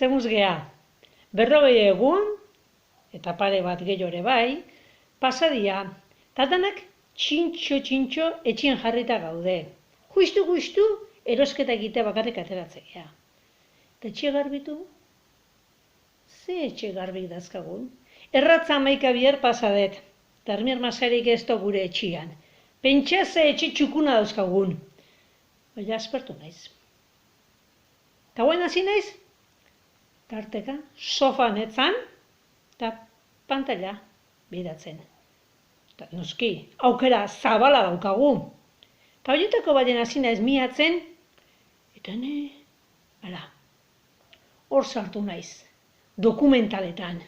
zemuz gea. 40 egun, eta pare bat gehiago ere bai, pasadia, eta danak txintxo etxien jarrita gaude. Justu, erosketa egitea bakarrik ateratzea. Eta etxe garbitu? Ze etxe garbik dazkagun? Erratza 11 bihar pasadet, eta ermier masarik ez da gure etxian. Pentsa ze etxe txukuna dauzkagun. Baina aspertu naiz. Eta guen hasi naiz? Tarteka, sofan etzan, eta pantalla bidatzen. Eta noski, aukera zabala daukagu. Eta horietako baten hasi naiz miatzen, eta hor sartu naiz, dokumentaletan.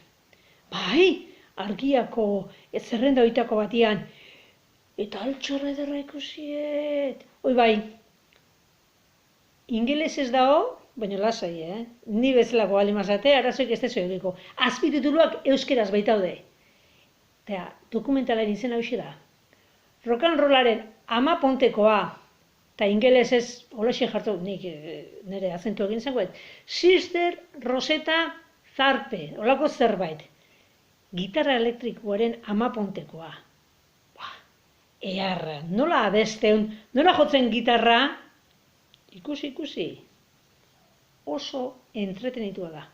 Bai, argiako zerrenda horietako batian, eta altxorra ederra ikusiet. Hoi bai, ingeles ez dago, baina lasai, Ni bezalako alimazate, arazoik ez dezu egiko. Azpitituluak euskeraz baitaude. Eta dokumentalaren izena hauxe da. Rock and rollaren ama pontekoa, eta ingeles ez, holaxe jartu, nik nire azentu egin zengoet, Sister Rosetta Tharpe, holako zerbait. Gitarra elektrikoaren ama pontekoa. Earra, nola abesten, nola jotzen gitarra? Ikusi. Oso entretenitua da.